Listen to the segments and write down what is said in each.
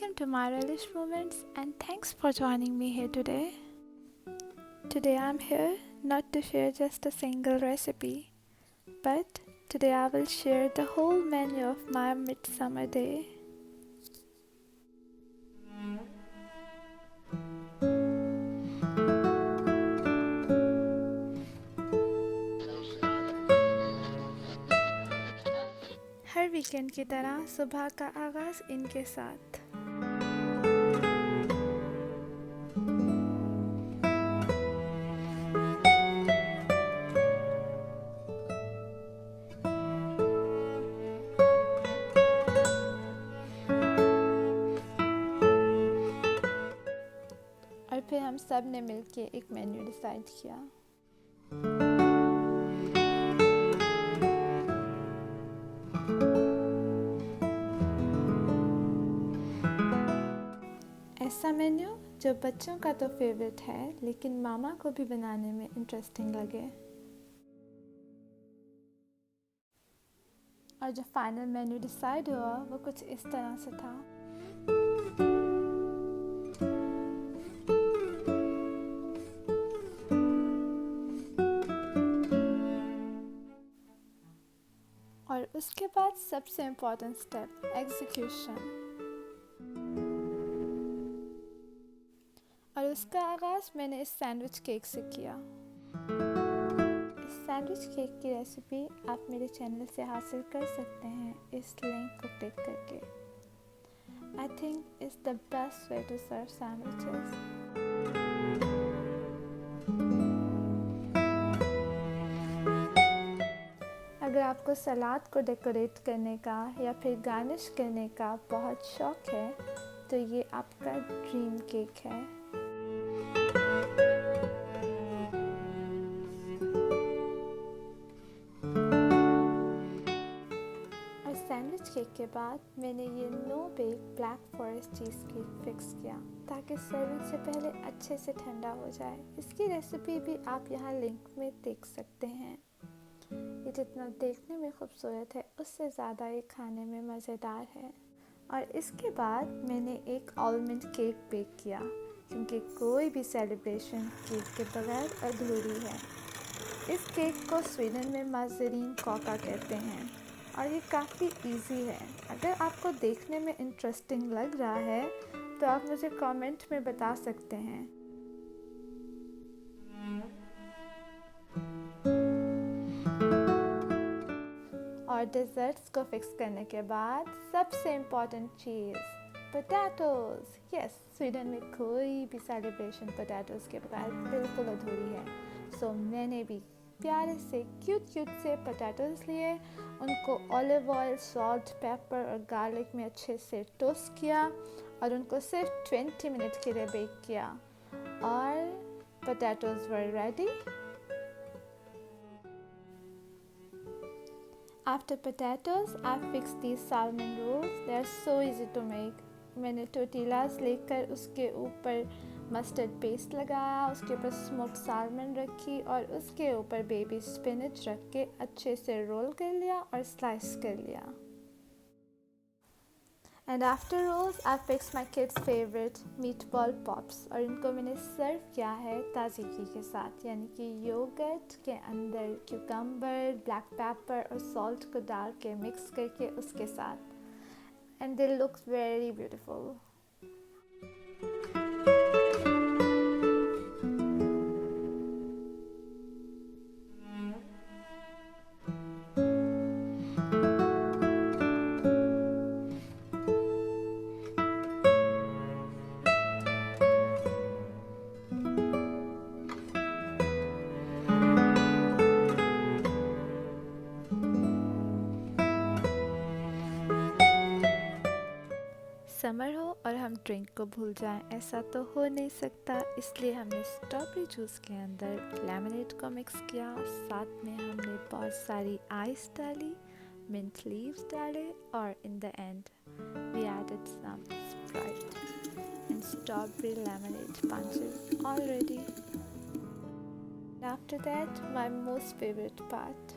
welcome to my RELISH moments, and thanks for joining me here today. Today I'm here not to share just a single recipe, but today I will share the whole menu of my midsummer day. Her weekend की तरह सुबह का आगाज़ इनके साथ। और फिर हम सब ने मिलके एक मेन्यू डिसाइड किया। ऐसा मेन्यू जो बच्चों का तो फेवरेट है, लेकिन मामा को भी बनाने में इंटरेस्टिंग लगे। और जो फाइनल मेन्यू डिसाइड हुआ वो कुछ इस तरह से था। और उसके बाद सबसे इम्पोर्टेंट स्टेप, एग्जीक्यूशन। और उसका आगाज़ मैंने इस सैंडविच केक से किया। इस सैंडविच केक की रेसिपी आप मेरे चैनल से हासिल कर सकते हैं इस लिंक को क्लिक करके। I think it's the best way to serve sandwiches. अगर आपको सलाद को डेकोरेट करने का या फिर गार्निश करने का बहुत शौक है, तो ये आपका ड्रीम केक है। और सैंडविच केक के बाद मैंने ये no bake black forest cheese cake fix किया ताकि सर्विंग से पहले अच्छे से ठंडा हो जाए। इसकी रेसिपी भी आप यहाँ लिंक में देख सकते हैं। ये जितना देखने में खूबसूरत है, उससे ज़्यादा ये खाने में मज़ेदार है। और इसके बाद मैंने एक आलमंड केक बेक किया, क्योंकि कोई भी सेलिब्रेशन केक के बगैर अधूरी है। इस केक को स्वीडन में माज़रीन कोका कहते हैं और ये काफ़ी इजी है। अगर आपको देखने में इंटरेस्टिंग लग रहा है तो आप मुझे कमेंट में बता सकते हैं। और डेजर्ट्स को फिक्स करने के बाद सबसे इम्पोर्टेंट चीज़, पोटैटोज़। यस, स्वीडन में कोई भी सेलिब्रेशन पोटैटोज़ के बगैर बिल्कुल अधूरी है। सो मैंने भी प्यारे से क्यूट से पोटैटोज़ लिए, उनको ऑलिव ऑयल, सॉल्ट, पेपर और गार्लिक में अच्छे से टोस्ट किया और उनको सिर्फ 20 मिनट के लिए बेक किया। और potatoes were ready. After potatoes, I fixed these salmon rolls. They are so easy to make. मैंने टोर्टिलास लेकर उसके ऊपर मस्टर्ड पेस्ट लगाया, उसके ऊपर स्मोक्ड सालमन रखी और उसके ऊपर बेबी स्पिनच रख के अच्छे से रोल कर लिया और स्लाइस कर लिया। And after rolls, I fixed my kids' favorite meatball pops और इनको मैंने सर्व किया है ताज़गी के साथ, यानी कि योगर्ट के अंदर क्यूकम्बर, ब्लैक पेपर और सॉल्ट को डाल के मिक्स करके उसके साथ। And they look very beautiful. Summer हो और हम ड्रिंक को भूल जाएं, ऐसा तो हो नहीं सकता। इसलिए हमने स्ट्रॉबेरी जूस के अंदर लेमनेड को मिक्स किया, साथ में हमने बहुत सारी आइस डाली, मिंट लीव्स डाले और in the end we added some Sprite and strawberry lemonade punches all ready. After that, my most favorite part.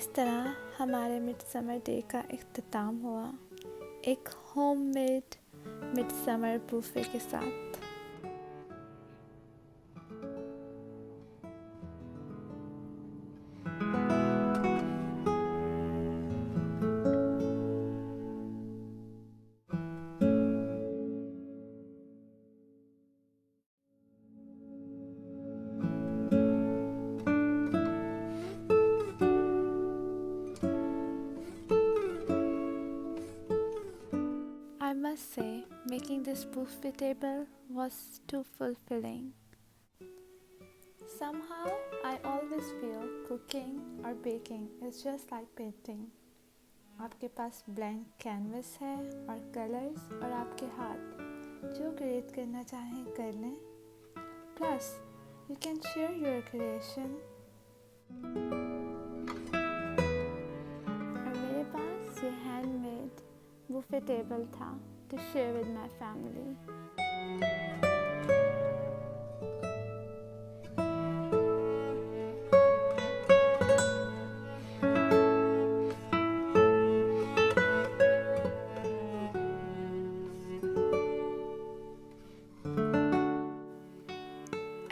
इस तरह हमारे मिडसमर डे का इख्तिताम हुआ एक होममेड मिडसमर बूफे के साथ। I must say, making this buffet table was too fulfilling. Somehow, I always feel cooking or baking is just like painting. आपके पास blank canvas है और कलर्स और आपके हाथ जो क्रिएट करना चाहें कर लें। Plus you can share your creation. और मेरे पास ये हैंडमेड बुफे टेबल था to share with my family.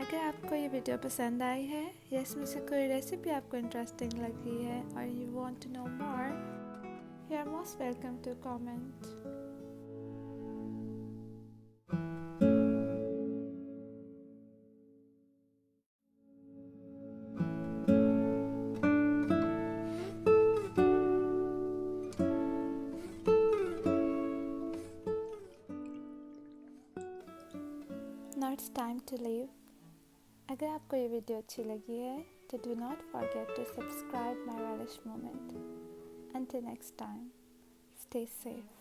अगर आपको ये वीडियो पसंद आई है या इसमें से कोई रेसिपी आपको इंटरेस्टिंग लगी है और you want to know more, you are most welcome to comment. Now it's time to leave. अगर आपको ये वीडियो अच्छी लगी है तो do not forget to subscribe my relish moment. Until next time, stay safe.